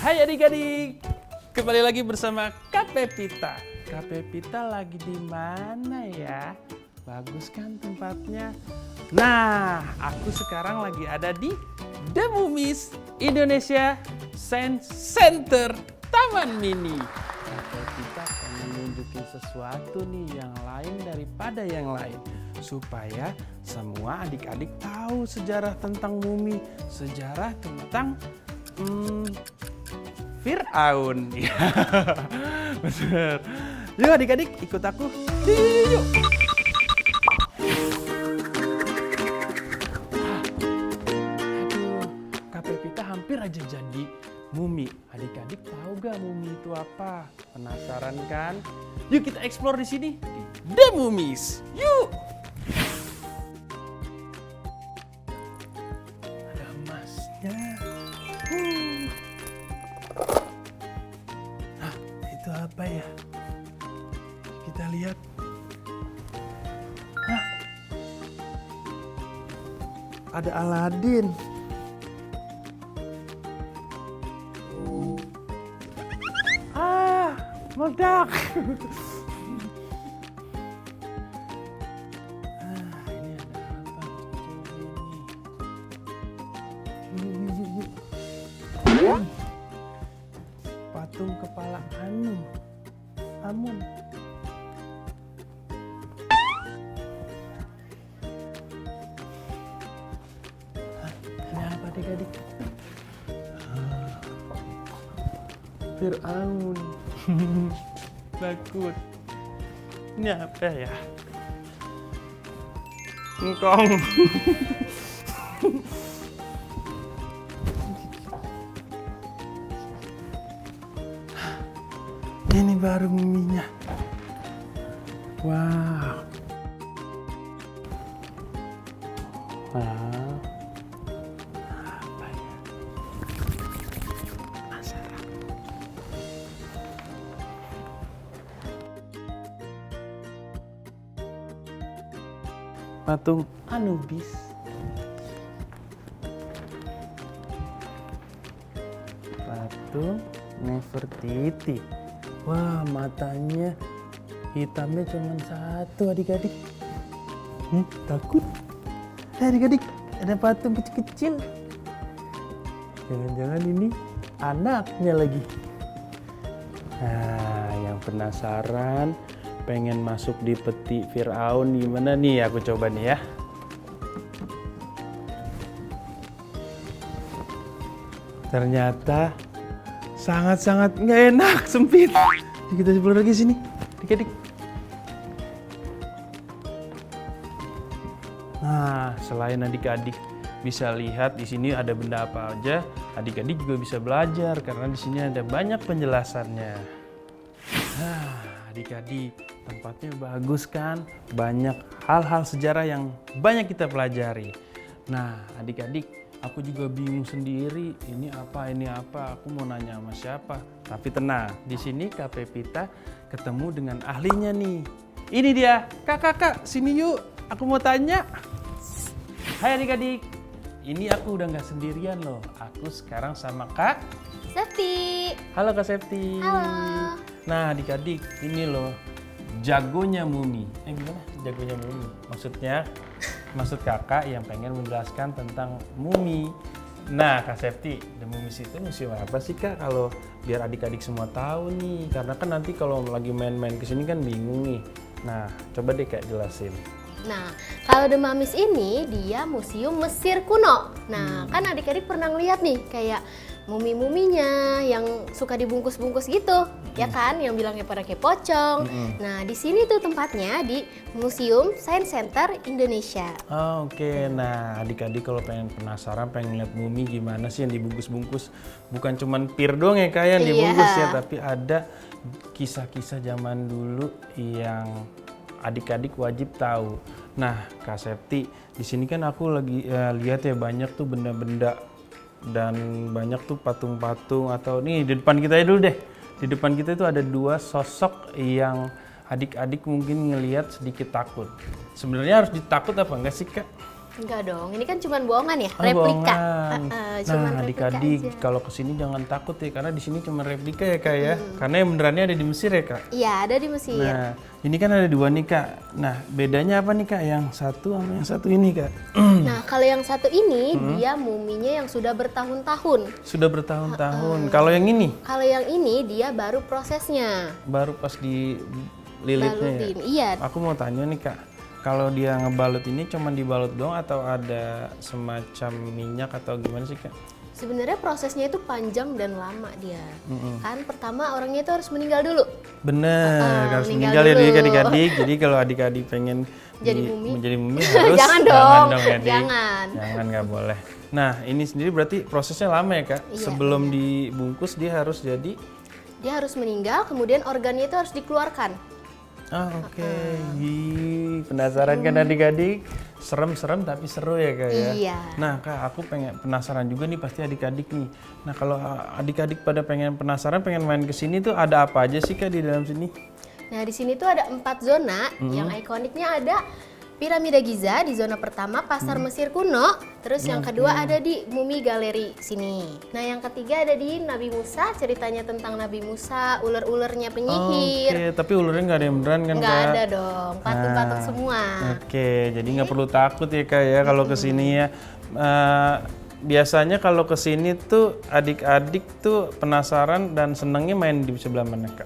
Hai adik-adik, kembali lagi bersama Kak Pepita. Kak Pepita lagi di mana ya? Bagus kan tempatnya? Nah, aku sekarang lagi ada di The Mummies Indonesia Science Center Taman Mini. Kak Pepita pengen nunjukin sesuatu nih yang lain daripada yang lain, supaya semua adik-adik tahu sejarah tentang mumi, sejarah tentang Fir'aun. Ya, bener. Yuk adik-adik ikut aku. Yuk. Aduh, Kak Pepita hampir aja jadi mumi. Adik-adik tahu gak mumi itu apa? Penasaran kan? Yuk kita explore di sini di The Mummies. Yuk. Ada emasnya. Itu apa ya? Kita lihat. Hah? Ada Aladin. Meledak. Ini ada apa? Ini. Patung kepala Amun. Ini apa adik-adik? Fir'aun. Takut. Ini apa ya? Engkong. Ini baru muminya. Wow. Apa ya? Penasaran. Patung Anubis. Patung Nefertiti. Wah, matanya hitamnya cuma satu adik-adik. Takut? Adik-adik, ada patung kecil-kecil. Jangan-jangan ini anaknya lagi. Nah, yang penasaran pengen masuk di peti Fir'aun gimana nih? Aku coba nih ya. Ternyata sangat-sangat nggak enak, sempit. Kita coba lagi sini, adik-adik. Nah, selain adik-adik bisa lihat di sini ada benda apa aja, adik-adik juga bisa belajar karena di sini ada banyak penjelasannya. Nah, adik-adik, tempatnya bagus kan? Banyak hal-hal sejarah yang banyak kita pelajari. Nah, adik-adik, aku juga bingung sendiri. Ini apa? Aku mau nanya sama siapa? Tapi tenang, di sini Kak Pepita ketemu dengan ahlinya nih. Ini dia, Kak, sini yuk. Aku mau tanya. Hai adik-adik, ini aku udah nggak sendirian loh. Aku sekarang sama Kak Septi. Halo Kak Septi. Halo. Nah adik-adik, ini loh jagonya mumi. Gimana jagonya mumi? Maksud kakak yang pengen menjelaskan tentang mumi. Nah Kak Septi, The Mummies itu museum apa sih Kak? Kalau biar adik-adik semua tahu nih. Karena kan nanti kalau lagi main-main kesini kan bingung nih. Nah coba deh Kak jelasin. Nah, kalau The Mummies ini dia museum Mesir kuno. Nah, kan adik-adik pernah ngeliat nih kayak mumi-muminya yang suka dibungkus-bungkus gitu, ya kan? Yang bilangnya pada kayak pocong. Nah, di sini tuh tempatnya di Museum Science Center Indonesia. Oke. Nah adik-adik kalau pengen penasaran, pengen lihat mumi gimana sih yang dibungkus-bungkus. Bukan cuman pir doang ya Kak yang dibungkus ya, tapi ada kisah-kisah zaman dulu yang adik-adik wajib tahu. Nah, Kak Septi, di sini kan aku lagi lihat ya banyak tuh benda-benda dan banyak tuh patung-patung atau nih di depan kita dulu deh. Di depan kita itu ada dua sosok yang adik-adik mungkin ngelihat sedikit takut. Sebenarnya harus ditakut apa enggak sih Kak? Enggak dong, ini kan cuma bohongan ya, Oh, replika. bohongan. Cuman Nah, replika adik-adik aja. kalau kesini jangan takut ya, karena di sini cuma replika ya kak ya. Karena yang benerannya ada di Mesir ya kak. Iya, ada di Mesir. Nah, ini kan ada dua nih kak. Nah, bedanya apa nih kak? Yang satu sama yang satu ini kak? Nah, kalau yang satu ini dia muminya yang sudah bertahun-tahun. Sudah bertahun-tahun. Kalau yang ini Kalau yang ini dia baru prosesnya. baru pas dililitnya ya. Balutin. Iya, Aku mau tanya nih kak, kalau dia ngebalut ini cuma dibalut doang atau ada semacam minyak atau gimana sih kak? sebenarnya prosesnya itu panjang dan lama dia. Kan pertama orangnya itu harus meninggal dulu. Bener, harus meninggal meninggal ya dulu. adik-adik. Jadi kalau adik-adik pengen Jadi mumi. menjadi mumi harus Jangan dong, ya, Dik. jangan. Jangan, nggak boleh. Nah ini sendiri berarti prosesnya lama ya kak? Iya, Sebelum dibungkus dia harus jadi. Dia harus meninggal, kemudian organnya itu harus dikeluarkan. Ah oke. Ih, penasaran kan adik-adik? Serem-serem tapi seru ya kak ya? Iya. Nah kak aku pengen penasaran juga nih pasti adik-adik nih. Nah kalau adik-adik pada pengen penasaran pengen main ke sini tuh ada apa aja sih kak di dalam sini? Nah, di sini tuh ada 4 zona. Yang ikoniknya ada Piramida Giza di zona pertama, Pasar Mesir Kuno. Terus yang kedua ada di Mumi Galeri sini. Nah, yang ketiga ada di Nabi Musa, ceritanya tentang Nabi Musa, ular-ulernya penyihir. Oke, tapi ularnya nggak ada yang beneran kan Nggak kak? ada dong, patung-patung semua. Oke, jadi nggak perlu takut ya kak ya kalau kesini ya. Biasanya kalau kesini tuh adik-adik tuh penasaran dan senangnya main di sebelah mana kak?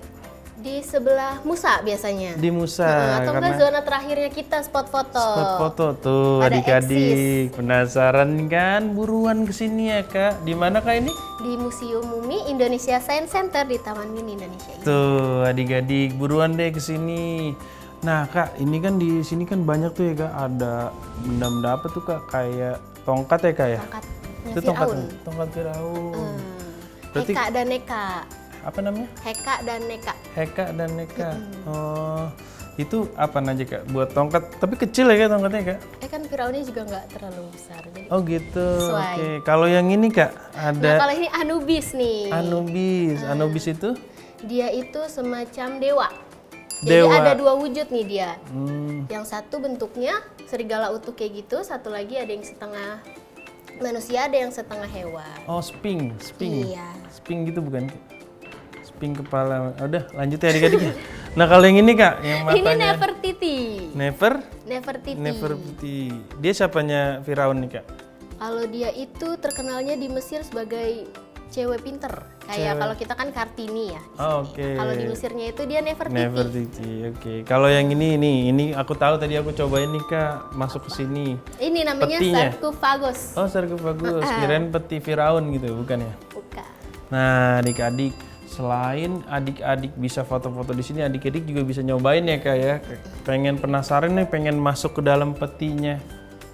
Di sebelah Musa biasanya. Di Musa, Atau enggak zona terakhirnya kita spot foto. spot foto tuh Ada adik-adik penasaran kan? Buruan kesini ya kak. Di mana kak ini? Di Museum Mumi Indonesia Science Center di Taman Mini Indonesia ini. Tuh adik-adik buruan deh kesini. Nah kak, ini kan di sini kan banyak tuh ya kak. Ada benda-benda apa tuh kak? Kayak tongkat ya kak ya? Tongkatnya Itu tongkat, Firaun. tongkat Firaun. Berarti Heka dan Neka. apa namanya? Heka dan Neka. Heka dan Neka. Oh, itu apa aja kak? Buat tongkat, tapi kecil ya kak tongkatnya kak? Kan Firaunnya juga nggak terlalu besar. Jadi. Oh gitu. Sesuai. Oke. Kalau yang ini kak Nah, ada kalau ini Anubis nih. Anubis. Anubis itu? Dia itu semacam dewa. Jadi Dewa. ada 2 wujud nih dia. Hmm, Yang satu bentuknya serigala utuh kayak gitu, satu lagi ada yang setengah manusia, ada yang setengah hewan. Oh Sphinx. Iya. Sphinx gitu bukan? Sphinx kepala. Udah lanjut ya adik-adik ya. Nah kalau yang ini kak, yang Ini matanya Nefertiti. Nefertiti. Nefertiti. Dia siapanya Firaun nih kak? Kalau dia itu terkenalnya di Mesir sebagai cewek pinter. Kayak kalau kita kan Kartini ya. di Oh, sini. oke. Kalau di Mesirnya itu dia Nefertiti. Nefertiti, oke. Kalau yang ini aku tahu tadi aku cobain nih kak, masuk ke sini. Ini namanya Petinya. sarkofagus. Oh sarkofagus, kirain peti Firaun gitu, bukan ya? Bukan. Nah adik-adik, selain adik-adik bisa foto-foto di sini, adik-adik juga bisa nyobain ya kak ya. Pengen penasaran nih, pengen masuk ke dalam petinya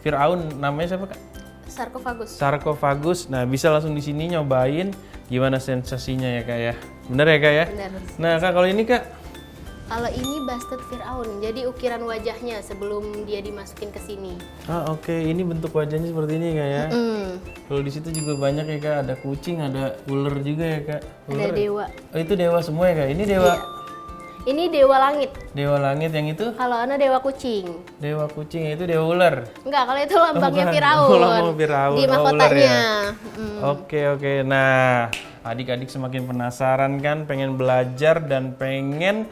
Firaun, namanya siapa kak? Sarkofagus. Sarkofagus. Nah bisa langsung di sini nyobain gimana sensasinya ya kak ya. Bener ya kak ya? Benar. Nah kak kalau ini kak? Kalau ini busted Firaun. Jadi ukiran wajahnya sebelum dia dimasukin ke sini. Ah oke, ini bentuk wajahnya seperti ini kak ya. Kalau di situ juga banyak ya kak, ada kucing, ada ular juga ya kak. Ada Ular. dewa. Oh itu dewa semua ya kak. Ini dewa, Ini dewa langit. dewa langit yang itu, Kalau Ana dewa kucing. dewa kucing itu dewa ular. Enggak, kalau itu lambangnya bukan. Firaun. Oh, lambang Firaun. Di Oh, ular mahkotanya. ya. Oke. Nah adik-adik semakin penasaran kan, pengen belajar dan pengen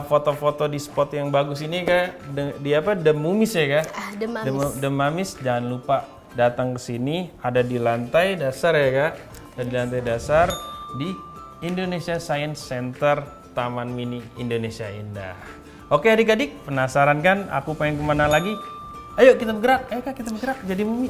foto-foto di spot yang bagus ini kak. Di apa? The Mumis ya kak? Demamis. The Mumis, jangan lupa datang ke sini, ada di lantai dasar ya kak, ada di lantai dasar di Indonesia Science Center Taman Mini Indonesia Indah. Oke adik-adik, penasaran kan aku pengen kemana lagi? Ayo kita bergerak, ayo kak kita bergerak jadi mumi.